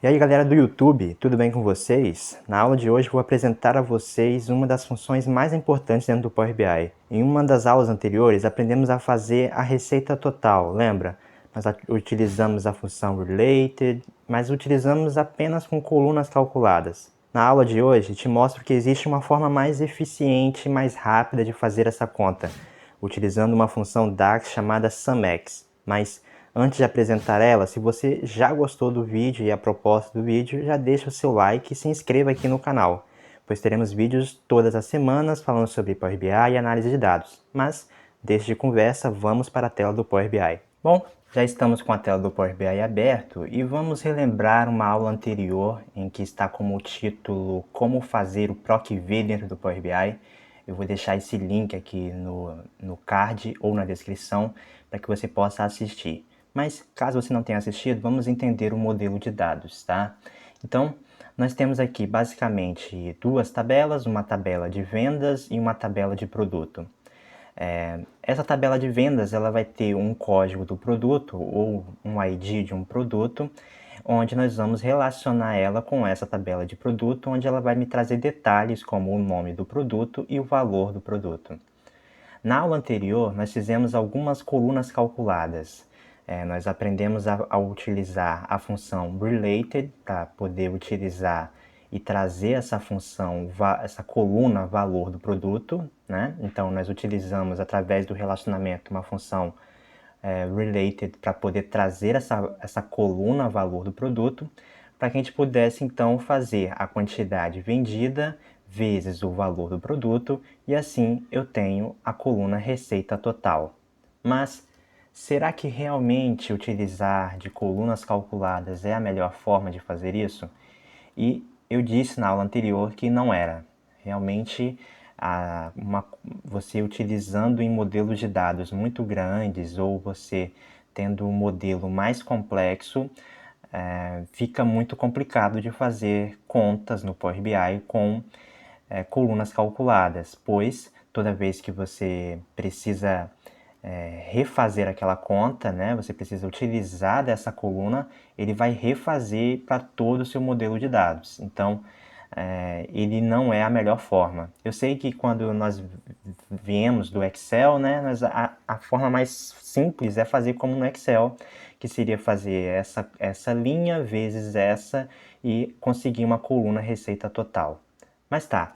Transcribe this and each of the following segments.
E aí galera do YouTube, tudo bem com vocês? Na aula de hoje vou apresentar a vocês uma das funções mais importantes dentro do Power BI. Em uma das aulas anteriores aprendemos a fazer a receita total, lembra? Nós utilizamos a função related, mas utilizamos apenas com colunas calculadas. Na aula de hoje te mostro que existe uma forma mais eficiente e mais rápida de fazer essa conta, utilizando uma função DAX chamada SUMX, mas antes de apresentar ela, se você já gostou do vídeo e a proposta do vídeo, já deixa o seu like e se inscreva aqui no canal, pois teremos vídeos todas as semanas falando sobre Power BI e análise de dados. Mas, deixe de conversa, vamos para a tela do Power BI. Bom, já estamos com a tela do Power BI aberto e vamos relembrar uma aula anterior em que está como título Como fazer o PROC-V dentro do Power BI. Eu vou deixar esse link aqui no card ou na descrição para que você possa assistir. Mas, caso você não tenha assistido, vamos entender o modelo de dados, tá? Então, nós temos aqui basicamente duas tabelas, uma tabela de vendas e uma tabela de produto. Essa tabela de vendas ela vai ter um código do produto ou um ID de um produto, onde nós vamos relacionar ela com essa tabela de produto, onde ela vai me trazer detalhes como o nome do produto e o valor do produto. Na aula anterior, nós fizemos algumas colunas calculadas. Nós aprendemos a utilizar a função related para poder utilizar e trazer essa função, essa coluna valor do produto, né? Então, nós utilizamos através do relacionamento uma função related para poder trazer essa coluna valor do produto, para que a gente pudesse então fazer a quantidade vendida vezes o valor do produto e assim eu tenho a coluna receita total. Mas será que realmente utilizar de colunas calculadas é a melhor forma de fazer isso? E eu disse na aula anterior que não era. Realmente, você utilizando em modelos de dados muito grandes ou você tendo um modelo mais complexo, fica muito complicado de fazer contas no Power BI com colunas calculadas, pois toda vez que você precisa refazer aquela conta, né, você precisa utilizar dessa coluna, ele vai refazer para todo o seu modelo de dados. Então, ele não é a melhor forma. Eu sei que quando nós viemos do Excel, né, a forma mais simples é fazer como no Excel, que seria fazer essa linha vezes essa e conseguir uma coluna receita total. Mas tá,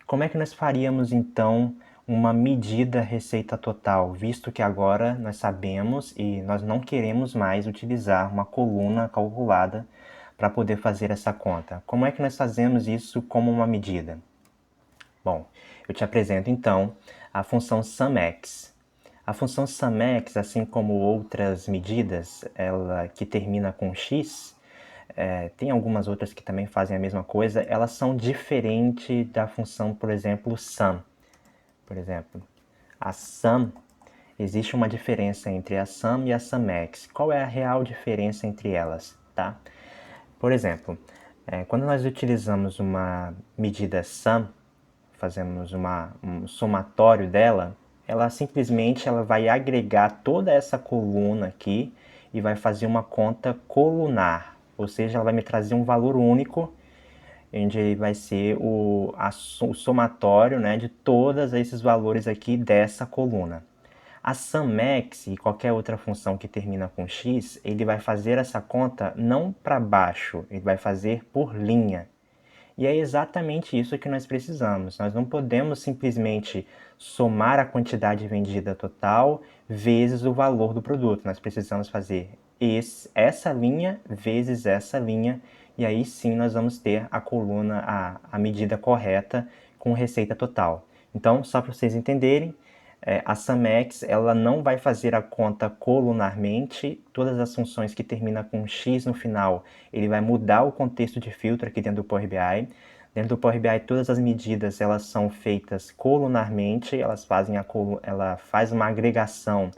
como é que nós faríamos então uma medida receita total, visto que agora nós sabemos e nós não queremos mais utilizar uma coluna calculada para poder fazer essa conta? Como é que nós fazemos isso como uma medida? Bom, eu te apresento então a função SUMX. A função SUMX, assim como outras medidas, ela que termina com x, tem algumas outras que também fazem a mesma coisa, elas são diferentes da função, por exemplo, sum. Por exemplo, a sum, existe uma diferença entre a sum e a SUMX. Qual é a real diferença entre elas, tá? Por exemplo, quando nós utilizamos uma medida sum, fazemos um somatório dela, ela simplesmente vai agregar toda essa coluna aqui e vai fazer uma conta colunar, ou seja, ela vai me trazer um valor único, onde vai ser o somatório, né, de todos esses valores aqui dessa coluna. A SUMX e qualquer outra função que termina com x, ele vai fazer essa conta não para baixo, ele vai fazer por linha. E é exatamente isso que nós precisamos. Nós não podemos simplesmente somar a quantidade vendida total vezes o valor do produto. Nós precisamos fazer essa linha vezes essa linha, e aí sim nós vamos ter a coluna, a medida correta com receita total. Então, só para vocês entenderem, a SUMX ela não vai fazer a conta colunarmente, todas as funções que terminam com x no final, ele vai mudar o contexto de filtro aqui dentro do Power BI. Dentro do Power BI, todas as medidas elas são feitas colunarmente, ela faz uma agregação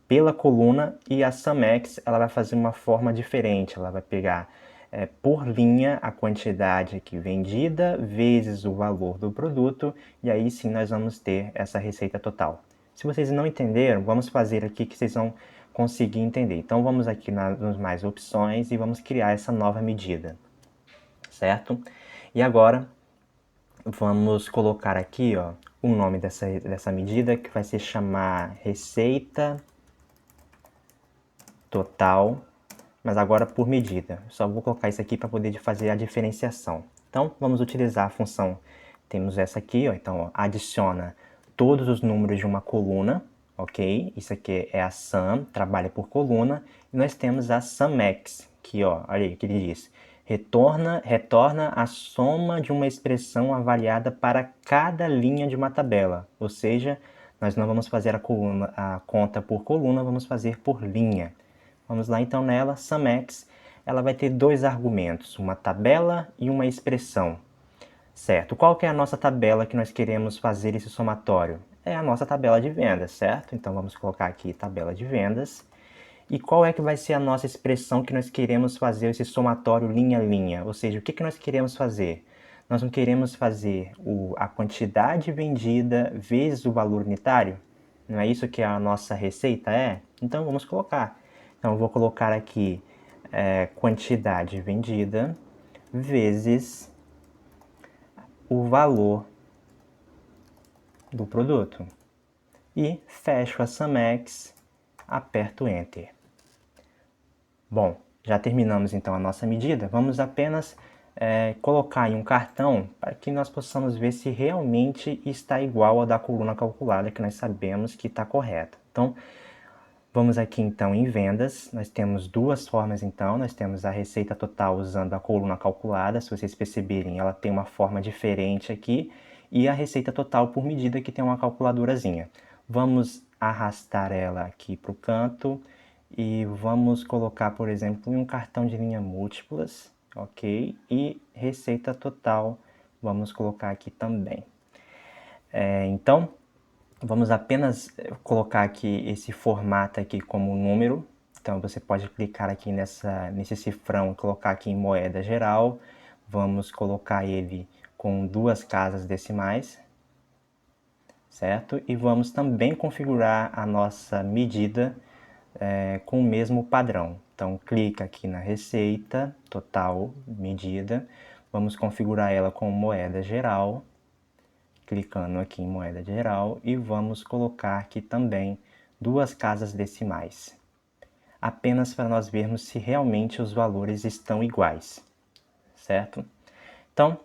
pela coluna, e a SUMX ela vai fazer uma forma diferente, ela vai pegar por linha a quantidade aqui vendida vezes o valor do produto, e aí sim nós vamos ter essa receita total. Se vocês não entenderam, vamos fazer aqui que vocês vão conseguir entender. Então vamos aqui nos mais opções e vamos criar essa nova medida, certo? E agora vamos colocar aqui, ó, o nome dessa medida, que vai se chamar receita total, mas agora por medida. Só vou colocar isso aqui para poder fazer a diferenciação. Então vamos utilizar a função, temos essa aqui, ó, então ó, adiciona todos os números de uma coluna, ok? Isso aqui é a sum, trabalha por coluna, e nós temos a sumx, que ó, olha aí o que ele diz. Retorna a soma de uma expressão avaliada para cada linha de uma tabela, ou seja, nós não vamos fazer a conta por coluna, vamos fazer por linha. Vamos lá então nela, sumx, ela vai ter dois argumentos, uma tabela e uma expressão. Certo, qual que é a nossa tabela que nós queremos fazer esse somatório? É a nossa tabela de vendas, certo? Então vamos colocar aqui tabela de vendas. E qual é que vai ser a nossa expressão que nós queremos fazer esse somatório linha a linha? Ou seja, o que nós queremos fazer? Nós não queremos fazer a quantidade vendida vezes o valor unitário? Não é isso que a nossa receita é? Então vamos colocar. Então eu vou colocar aqui quantidade vendida vezes o valor do produto. E fecho a sumx, aperto Enter. Bom, já terminamos então a nossa medida. Vamos apenas colocar em um cartão para que nós possamos ver se realmente está igual ao da coluna calculada, que nós sabemos que está correta. Então, vamos aqui então em vendas, nós temos duas formas então, nós temos a receita total usando a coluna calculada, se vocês perceberem ela tem uma forma diferente aqui, e a receita total por medida que tem uma calculadorazinha. Vamos arrastar ela aqui para o canto e vamos colocar, por exemplo, em um cartão de linha múltiplas, ok? E receita total, vamos colocar aqui também. Então, vamos apenas colocar aqui esse formato aqui como número. Então você pode clicar aqui nesse cifrão e colocar aqui em moeda geral. Vamos colocar ele com duas casas decimais, certo? E vamos também configurar a nossa medida com o mesmo padrão. Então clica aqui na receita total medida. Vamos configurar ela com moeda geral. Clicando aqui em moeda geral e vamos colocar aqui também duas casas decimais, apenas para nós vermos se realmente os valores estão iguais, certo? Então,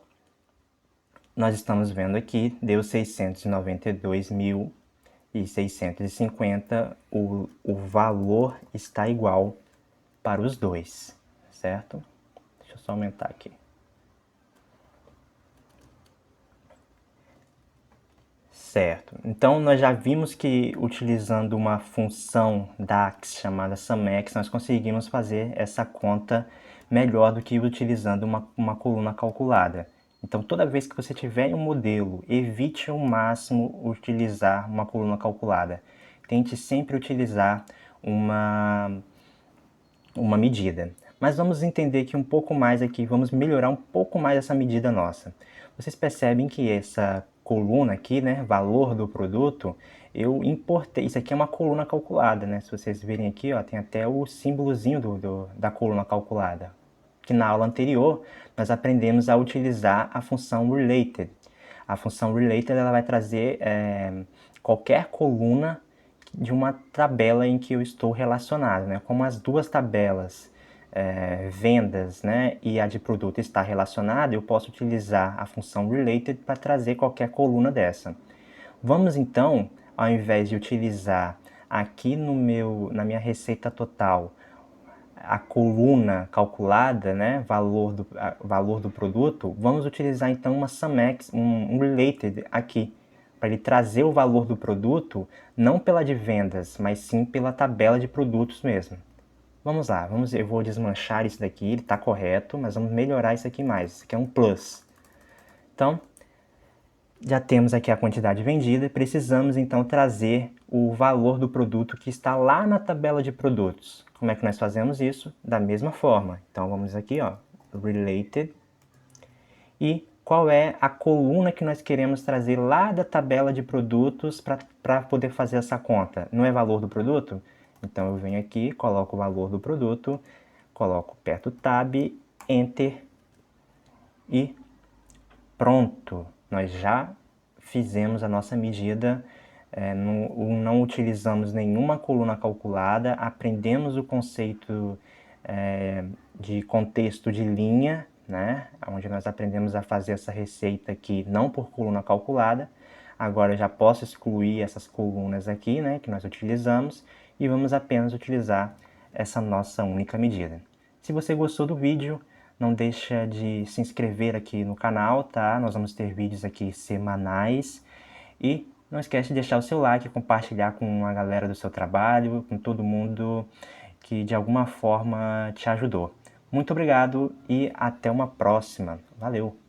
nós estamos vendo aqui, deu 692.650, o valor está igual para os dois, certo? Deixa eu só aumentar aqui. Certo, então nós já vimos que utilizando uma função DAX chamada sumx, nós conseguimos fazer essa conta melhor do que utilizando uma coluna calculada. Então toda vez que você tiver um modelo, evite ao máximo utilizar uma coluna calculada. Tente sempre utilizar uma medida. Mas vamos entender aqui um pouco mais aqui, vamos melhorar um pouco mais essa medida nossa. Vocês percebem que essa coluna aqui, né, valor do produto, eu importei, isso aqui é uma coluna calculada, né, se vocês verem aqui, ó, tem até o símbolozinho da coluna calculada, que na aula anterior nós aprendemos a utilizar a função related. A função related ela vai trazer qualquer coluna de uma tabela em que eu estou relacionado, né, como as duas tabelas vendas, né, e a de produto está relacionada, eu posso utilizar a função related para trazer qualquer coluna dessa. Vamos então, ao invés de utilizar aqui na minha receita total a coluna calculada, né, valor do produto, vamos utilizar então uma sumx, um related aqui, para ele trazer o valor do produto não pela de vendas, mas sim pela tabela de produtos mesmo. Vamos lá, eu vou desmanchar isso daqui, ele está correto, mas vamos melhorar isso aqui mais. Isso aqui é um plus. Então, já temos aqui a quantidade vendida, precisamos então trazer o valor do produto que está lá na tabela de produtos. Como é que nós fazemos isso? Da mesma forma. Então vamos aqui, ó, related, e qual é a coluna que nós queremos trazer lá da tabela de produtos para poder fazer essa conta? Não é valor do produto? Então eu venho aqui, coloco o valor do produto, coloco, aperto Tab, Enter e pronto! Nós já fizemos a nossa medida, não utilizamos nenhuma coluna calculada, aprendemos o conceito de contexto de linha, né? Onde nós aprendemos a fazer essa receita aqui não por coluna calculada. Agora eu já posso excluir essas colunas aqui, né, que nós utilizamos, e vamos apenas utilizar essa nossa única medida. Se você gostou do vídeo, não deixa de se inscrever aqui no canal, tá? Nós vamos ter vídeos aqui semanais. E não esquece de deixar o seu like, compartilhar com a galera do seu trabalho, com todo mundo que de alguma forma te ajudou. Muito obrigado e até uma próxima. Valeu!